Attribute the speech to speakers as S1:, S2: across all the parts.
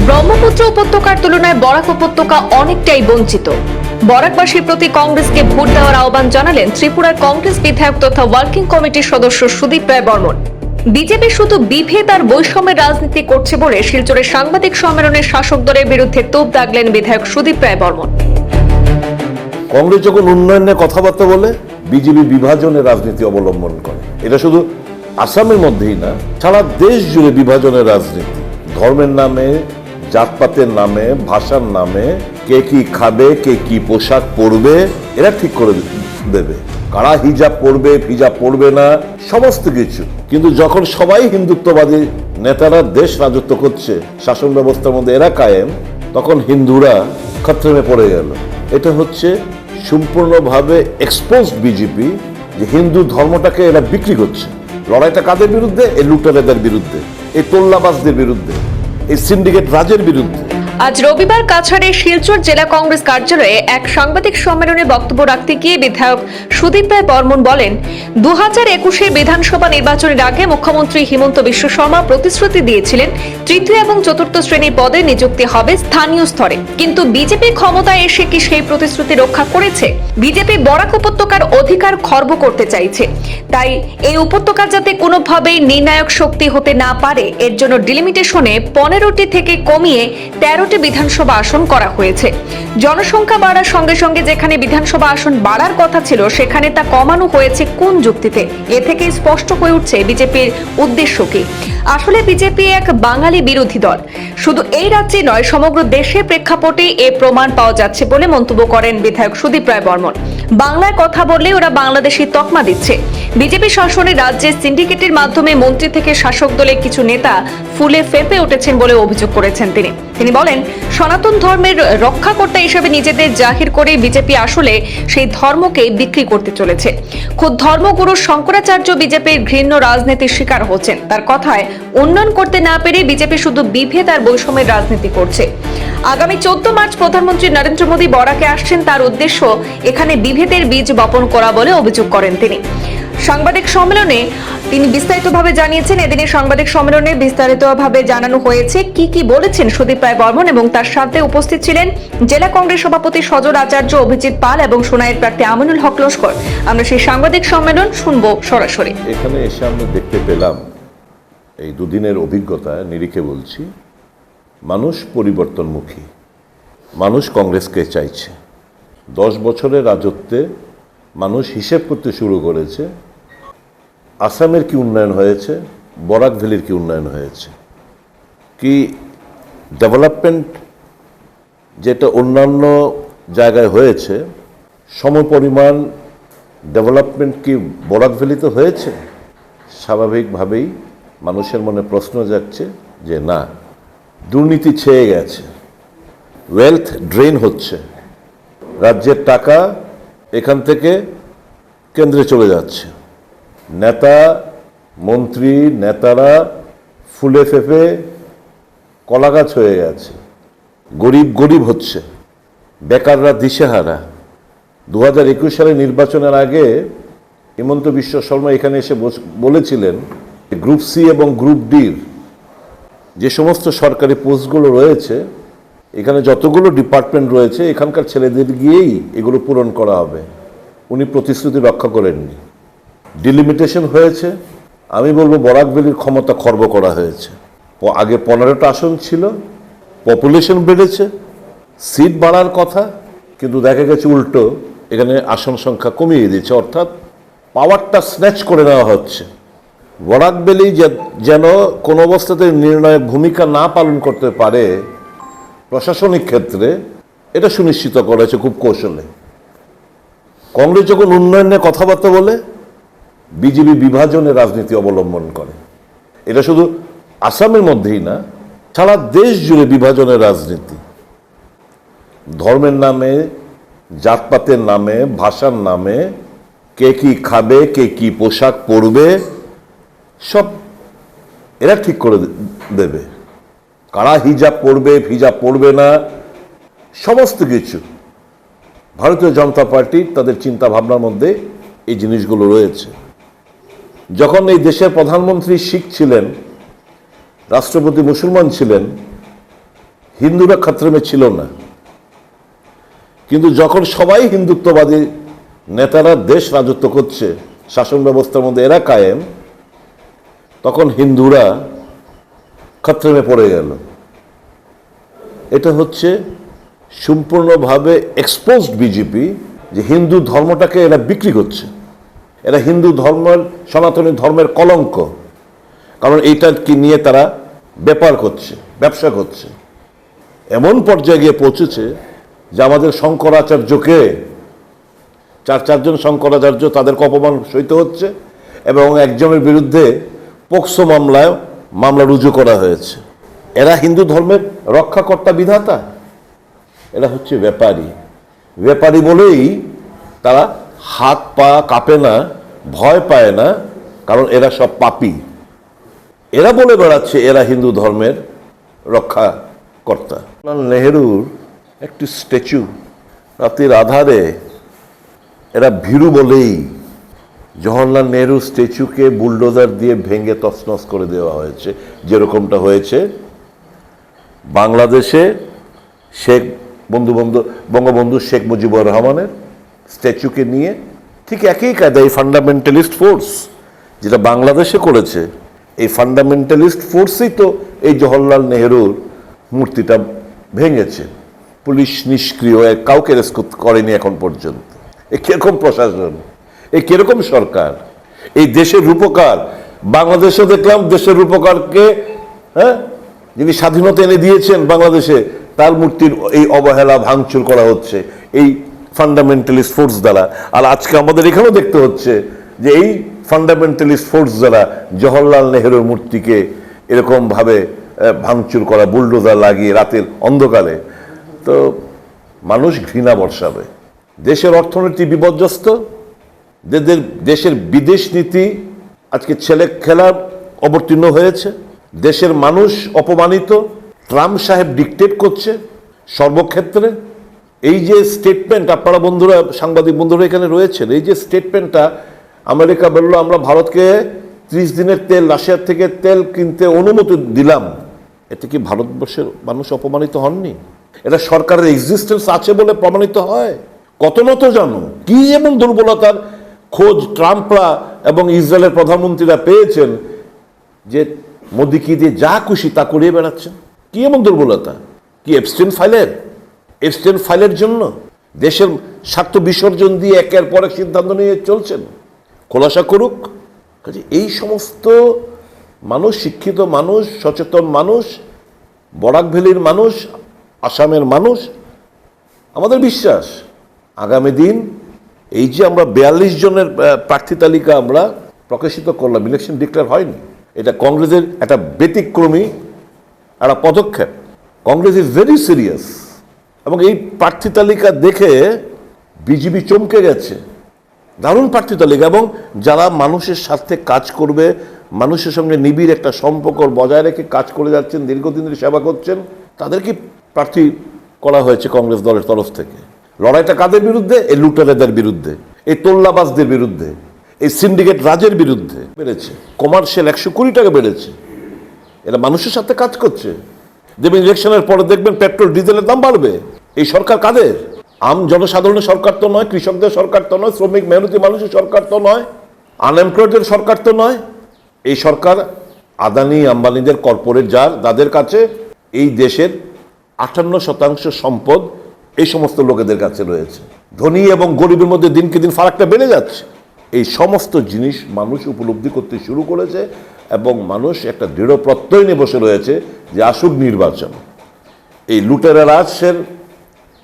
S1: ব্রহ্মপুত্র উপত্যকার তুলনায় বরাক উপত্যকা অনেকটাই বঞ্চিত। বরাকবাসীর প্রতি কংগ্রেসকে ভোট দেওয়ার আহ্বান জানালেন ত্রিপুরার কংগ্রেস বিধায়ক তথা ওয়ার্কিং কমিটির সদস্য সুদীপ রায় বর্মন। বিজেপি শুধু বিভেদ আর বৈষম্যের রাজনীতি করছে বলে শিলচরের সাংবাদিক সম্মেলনে শাসক দলের বিরুদ্ধে তোপ দাগলেন বিধায়ক সুদীপ রায় বর্মন।
S2: কংগ্রেস যখন উন্নয়নের কথাবার্তা বলে, বিজেপি বিভাজনের রাজনীতি অবলম্বন করে। এটা শুধু আসামের মধ্যেই না, সারা দেশ জুড়ে বিভাজনের রাজনীতি। ধর্মের নামে, জাতপাতের নামে, ভাষার নামে, কে কি খাবে, কে কি পোশাক পরবে, এরা ঠিক করে দেবে। কারা হিজাব পরবে, হিজাব পরবে না, সমস্ত কিছু। কিন্তু যখন সবাই হিন্দুত্ববাদী নেতারা দেশ রাজত্ব করছে, শাসন ব্যবস্থার মধ্যে এরা কায়েম, তখন হিন্দুরা খতরে পড়ে গেল। এটা হচ্ছে সম্পূর্ণভাবে এক্সপোজড বিজেপি, যে হিন্দু ধর্মটাকে এরা বিক্রি করছে। লড়াইটা কাদের বিরুদ্ধে? এই লুটেরাদের বিরুদ্ধে, এই তোল্লাবাজদের বিরুদ্ধে, এই সিন্ডিকেট রাজের বিরুদ্ধে।
S1: আজ রবিবার কাছাড়ের শিলচর জেলা কংগ্রেস কার্যালয়ে এক সাংবাদিক সম্মেলনে বক্তব্য রাখতে গিয়ে বিধায়ক সুদীপ রায় বর্মন বলেন, 2021 বিধানসভা নির্বাচনের আগে মুখ্যমন্ত্রী হিমন্ত বিশ্ব শর্মা প্রতিশ্রুতি দিয়েছিলেন তৃতীয় এবং চতুর্থ শ্রেণীর পদে নিযুক্তি হবে স্থানীয় স্তরে। কিন্তু বিজেপি ক্ষমতায় এসে কি সেই প্রতিশ্রুতি রক্ষা করেছে? বিজেপি বরাক উপত্যকার অধিকার খর্ব করতে চাইছে। তাই এই উপত্যকা যাতে কোনোভাবেই নির্ণায়ক শক্তি হতে না পারে, এর জন্য ডিলিমিটেশনে 15টি থেকে কমিয়ে 13টি বিধানসভা আসন করা হয়েছে। জনসংখ্যা বাড়ার সঙ্গে সঙ্গে যেখানে বিধানসভা আসন বাড়ার কথা ছিল, সেখানে তা কমানো হয়েছে কোন যুক্তিতে? এ থেকে স্পষ্ট হয়ে উঠছে বিজেপির উদ্দেশ্য কি। আসলে বিজেপি এক বাঙালি বিরোধী দল। শুধু এই রাজ্যে নয়, সমগ্র দেশের প্রেক্ষাপটে এ প্রমাণ পাওয়া যাচ্ছে বলে মন্তব্য করেন বিধায়ক সুদীপ রায় বর্মন। বাংলায় কথা বললে ওরা বাংলাদেশি তকমা দিচ্ছে। বিজেপি শাসনে রাজ্যের সিন্ডিকেটের মাধ্যমে মন্ত্রী থেকে শাসক দলের কিছু নেতা ফুলে ফেঁপে উঠেছেন বলে অভিযোগ করেছেন তিনি বলেন, সনাতন ধর্মের রক্ষাকর্তা হিসেবে নিজেদের জাহির করে বিজেপি আসলে সেই ধর্মকে বিক্রি করতে চলেছে। খোদ ধর্মগুরু শঙ্করাচার্য বিজেপির ঘৃণ্য রাজনীতির শিকার হচ্ছেন। তার কথায়, উন্নয়ন করতে না পেরে বিজেপি শুধু বিভেদ আর বৈষম্যের রাজনীতি করছে। আগামী 14 মার্চ প্রধানমন্ত্রী নরেন্দ্র মোদী বরাকে আসছেন। তার উদ্দেশ্য এখানে বিভেদের বীজ বপন করা বলে অভিযোগ করেন তিনি। সাংবাদিক সম্মেলনে তিনি বিস্তারিতভাবে জানিয়েছেন। এদিনের সাংবাদিক সম্মেলনে বিস্তারিতভাবে জানানো হয়েছে কি কি বলেছেন সুদীপ রায় বর্মন, এবং তার সাথে উপস্থিত ছিলেন জেলা কংগ্রেস সভাপতি সজল আচার্য, অভিজিৎ পাল এবং সোনাইয়ের প্রার্থী আমিনুল হক লস্কর। আমরা সেই সাংবাদিক সম্মেলন শুনবো সরাসরি।
S2: এখানে এসে আমরা দেখতে পেলাম, এই দুদিনের অভিজ্ঞতা নিরিখে বলছি, মানুষ পরিবর্তনমুখী। মানুষ কংগ্রেসকে চাইছে। 10 বছরের রাজত্বে মানুষ হিসেব করতে শুরু করেছে, আসামের কি উন্নয়ন হয়েছে, বরাক ভ্যালির কি উন্নয়ন হয়েছে, কি ডেভেলপমেন্ট যেটা অন্যান্য জায়গায় হয়েছে, সমপরিমাণ ডেভেলপমেন্ট কি বরাক ভ্যালিতে হয়েছে? স্বাভাবিকভাবেই মানুষের মনে প্রশ্ন যাচ্ছে যে না, দুর্নীতি ছেয়ে গেছে, ওয়েলথ ড্রেন হচ্ছে, রাজ্যের টাকা এখান থেকে কেন্দ্রে চলে যাচ্ছে, নেতা মন্ত্রী নেতারা ফুলে ফেঁপে কলাগাছ হয়ে গেছে, গরিব হচ্ছে, বেকাররা দিশেহারা। 2021 সালে নির্বাচনের আগে হিমন্ত বিশ্ব শর্মা এখানে এসে বলেছিলেন, গ্রুপ সি এবং গ্রুপ ডির যে সমস্ত সরকারি পোস্টগুলো রয়েছে, এখানে যতগুলো ডিপার্টমেন্ট রয়েছে, এখানকার ছেলেদের গিয়েই এগুলো পূরণ করা হবে। উনি প্রতিশ্রুতি রক্ষা করেননি। ডিলিমিটেশন হয়েছে। আমি বলবো বরাক ভ্যালির ক্ষমতা খর্ব করা হয়েছে। আগে 15টা আসন ছিল, পপুলেশন বেড়েছে, সিট বাড়ার কথা, কিন্তু দেখা গেছে উল্টো, এখানে আসন সংখ্যা কমিয়ে দিয়েছে, অর্থাৎ পাওয়ারটা স্ন্যাচ করে নেওয়া হচ্ছে। বরাক ভ্যালি যেন কোনো অবস্থাতে নির্ণায়ক ভূমিকা না পালন করতে পারে প্রশাসনিক ক্ষেত্রে, এটা সুনিশ্চিত করা হয়েছে খুব কৌশলে। কংগ্রেস যখন উন্নয়নের কথাবার্তা বলে, বিজেপি বিভাজনের রাজনীতি অবলম্বন করে। এটা শুধু আসামের মধ্যেই না, সারা দেশ জুড়ে বিভাজনের রাজনীতি। ধর্মের নামে, জাতপাতের নামে, ভাষার নামে, কে কি খাবে, কে কি পোশাক পরবে, সব এরা ঠিক করে দেবে। কারা হিজাব পরবে, হিজাব পরবে না, সমস্ত কিছু। ভারতীয় জনতা পার্টি তাদের চিন্তা ভাবনার মধ্যে এই জিনিসগুলো রয়েছে। যখন এই দেশের প্রধানমন্ত্রী শিখ ছিলেন, রাষ্ট্রপতি মুসলমান ছিলেন, হিন্দুরা খতরে মে ছিল না, কিন্তু যখন সবাই হিন্দুত্ববাদী নেতারা দেশ রাজত্ব করছে, শাসন ব্যবস্থার মধ্যে এরা কায়েম, তখন হিন্দুরা খতরে মে পড়ে গেল। এটা হচ্ছে সম্পূর্ণভাবে এক্সপোজড বিজেপি, যে হিন্দু ধর্মটাকে এরা বিক্রি করছে। এরা হিন্দু ধর্মের, সনাতনী ধর্মের কলঙ্ক, কারণ এইটা কি নিয়ে তারা ব্যাপার করছে, ব্যবসা করছে। এমন পর্যায়ে গিয়ে পৌঁছেছে যে আমাদের শঙ্করাচার্যকে, চারজন শঙ্করাচার্য, তাদেরকে অপমান সইতে হচ্ছে, এবং একজনের বিরুদ্ধে পোক্সো মামলা রুজু করা হয়েছে। এরা হিন্দু ধর্মের রক্ষাকর্তা বিধাতা, এরা হচ্ছে ব্যাপারী বলেই তারা হাত পা কাঁপে না, ভয় পায় না, কারণ এরা সব পাপী। এরা বলে বেড়াচ্ছে এরা হিন্দু ধর্মের রক্ষাকর্তা। নেহেরুর একটি স্ট্যাচু রাতের আধারে, এরা ভীরু বলেই জওহরলাল নেহেরু স্ট্যাচুকে বুলডোজার দিয়ে ভেঙে তছনছ করে দেওয়া হয়েছে, যেরকমটা হয়েছে বাংলাদেশে বঙ্গবন্ধু শেখ মুজিবুর রহমানের স্ট্যাচুকে নিয়ে। ঠিক একই কায়দা এই ফান্ডামেন্টালিস্ট ফোর্স যেটা বাংলাদেশে করেছে, এই ফান্ডামেন্টালিস্ট ফোর্সই তো এই জওহরলাল নেহেরুর মূর্তিটা ভেঙেছে। পুলিশ নিষ্ক্রিয়, কাউকে অ্যারেস্ট করেনি এখন পর্যন্ত। এ কিরকম প্রশাসন, এ কিরকম সরকার, এই দেশের রূপকার। বাংলাদেশে দেখলাম দেশের রূপকারকে, যিনি স্বাধীনতা এনে দিয়েছেন বাংলাদেশে, তার মূর্তির এই অবহেলা ভাঙচুর করা হচ্ছে এই ফান্ডামেন্টালিস্ট ফোর্স দ্বারা। আর আজকে আমাদের এখানেও দেখতে হচ্ছে যে এই ফান্ডামেন্টালিস্ট ফোর্স দ্বারা জওহরলাল নেহেরুর মূর্তিকে এরকমভাবে ভাঙচুর করা, বুলডোজার লাগিয়ে রাতের অন্ধকারে। তো মানুষ ঘৃণা বর্ষাবে। দেশের অর্থনীতি বিপর্যস্ত, দেশের বিদেশ নীতি আজকে ছেলে খেলার অবতীর্ণ হয়েছে, দেশের মানুষ অপমানিত, ট্রাম্প সাহেব ডিকটেট করছে সর্বক্ষেত্রে। এই যে স্টেটমেন্ট, আপনারা বন্ধুরা, সাংবাদিক বন্ধুরা এখানে রয়েছেন, এই যে স্টেটমেন্টটা আমেরিকা বলল আমরা ভারতকে 30 দিনের তেল রাশিয়ার থেকে তেল কিনতে অনুমতি দিলাম, এতে কি ভারতবর্ষের মানুষ অপমানিত হননি? এটা সরকারের এক্সিস্টেন্স আছে বলে প্রমাণিত হয়। কত নত জানো কি এমন দুর্বলতার খোঁজ ট্রাম্পরা এবং ইসরায়েলের প্রধানমন্ত্রীরা পেয়েছেন যে মোদিকে দিয়ে যা খুশি তা করিয়ে বেড়াচ্ছেন। কি এমন দুর্বলতা? কি এপস্টেইন ফাইলের জন্য দেশের স্বার্থ বিসর্জন দিয়ে একের পর এক সিদ্ধান্ত নিয়ে চলছেন? খোলাসা করুক। কাজে এই সমস্ত মানুষ, শিক্ষিত মানুষ, সচেতন মানুষ, বরাক ভ্যালির মানুষ, আসামের মানুষ, আমাদের বিশ্বাস আগামী দিন এই যে আমরা 42 জনের প্রার্থী তালিকা আমরা প্রকাশিত করলাম, ইলেকশন ডিক্লেয়ার হয়নি, এটা কংগ্রেসের একটা ব্যতিক্রমী একটা পদক্ষেপ। কংগ্রেস ইজ ভেরি সিরিয়াস, এবং এই প্রার্থী তালিকা দেখে বিজেপি চমকে গেছে। দারুণ প্রার্থী তালিকা, এবং যারা মানুষের স্বার্থে কাজ করবে, মানুষের সঙ্গে নিবিড় একটা সম্পর্ক বজায় রেখে কাজ করে যাচ্ছেন, দীর্ঘদিন ধরে সেবা করছেন, তাদেরকে প্রার্থী করা হয়েছে কংগ্রেস দলের তরফ থেকে। লড়াইটা কাদের বিরুদ্ধে? এই লুটেরাদের বিরুদ্ধে, এই তোল্লাবাজদের বিরুদ্ধে, এই সিন্ডিকেট রাজের বিরুদ্ধে। বেড়েছে কমার্শিয়াল 100 কোটি টাকা বেড়েছে। এরা মানুষের সাথে কাজ করছে। দেখবেন ইলেকশনের পরে দেখবেন পেট্রোল ডিজেলের দাম বাড়বে। এই সরকার কাদের? আম জনসাধারণের সরকার তো নয়, কৃষকদের সরকার তো নয়, শ্রমিক মেহনতি মানুষের সরকার তো নয়, আনএমপ্লয়েডদের সরকার তো নয়। এই সরকার আদানি আম্বানিদের কর্পোরেট যাদের কাছে এই দেশের 58% সম্পদ এই সমস্ত লোকেদের কাছে রয়েছে। ধনী এবং গরিবের মধ্যে দিনকে দিন ফারাকটা বেড়ে যাচ্ছে। এই সমস্ত জিনিস মানুষ উপলব্ধি করতে শুরু করেছে, এবং মানুষ একটা দৃঢ় প্রত্যয় নিয়ে বসে রয়েছে যে আসুক নির্বাচন। এই লুটেরা রাজের,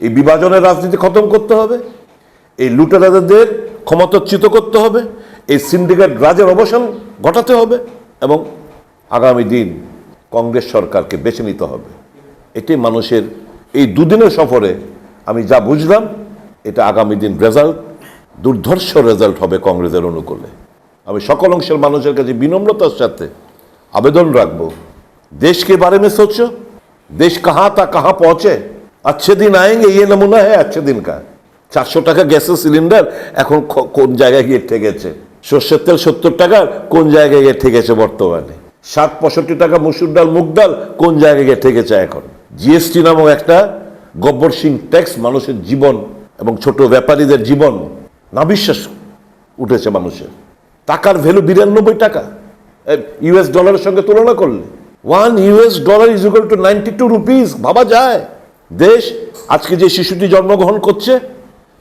S2: এই বিভাজনের রাজনীতি খতম করতে হবে, এই লুটেরাদের ক্ষমতাচ্যুত করতে হবে, এই সিন্ডিকেট রাজের অবসান ঘটাতে হবে, এবং আগামী দিন কংগ্রেস সরকারকে বেছে নিতে হবে। এটাই মানুষের এই দুদিনের সফরে আমি যা বুঝলাম, এটা আগামী দিন রেজাল্ট, দুর্ধর্ষ রেজাল্ট হবে কংগ্রেসের অনুকূলে। আমি সকল অংশের মানুষের কাছে বিনম্রতার সাথে আবেদন রাখব, देश के बारे में सोचो, देश कहाँ था कहाँ पहुंचे। अच्छे दिन आएंगे, ये नमूना है अच्छे दिन का। 400 টাকা গ্যাসের সিলিন্ডার এখন কোন জায়গায় গিয়ে ঠেকেছে, সর্ষের তেল 70 টাকার কোন জায়গায় গিয়ে ঠেকেছে বর্তমানে, 60-65 টাকা মসুর ডাল মুগ ডাল কোন জায়গায় গিয়ে ঠেকেছে এখন। জিএসটি নামক একটা গব্বর সিং ট্যাক্স মানুষের জীবন এবং ছোট ব্যাপারীদের জীবন নাবিশ্বাস উঠেছে মানুষের। টাকার ভ্যালু 92 টাকা ইউএস ডলারের সঙ্গে তুলনা করলে। $1 ইজ ইকুয়াল টু 92 রুপিস। ভাবা যায়? দেশ আজকে যে শিশুটি জন্মগ্রহণ করছে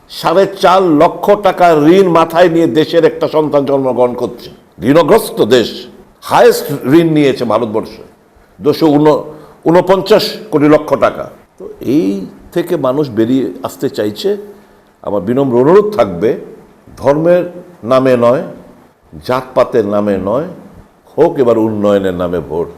S2: 4.5 লক্ষ টাকা ঋণ মাথায় নিয়ে দেশের একটা সন্তান জন্মগ্রহণ করছে। ঋণগ্রস্ত দেশ, হায়েস্ট ঋণ নিয়েছে ভারতবর্ষ, 249 কোটি লক্ষ টাকা। তো এই থেকে মানুষ বেরিয়ে আসতে চাইছে। আমার বিনম্র অনুরোধ থাকবে, ধর্মের নামে নয়, জাতপাতের নামে নয়, হোক এবার উন্নয়নের নামে ভোট।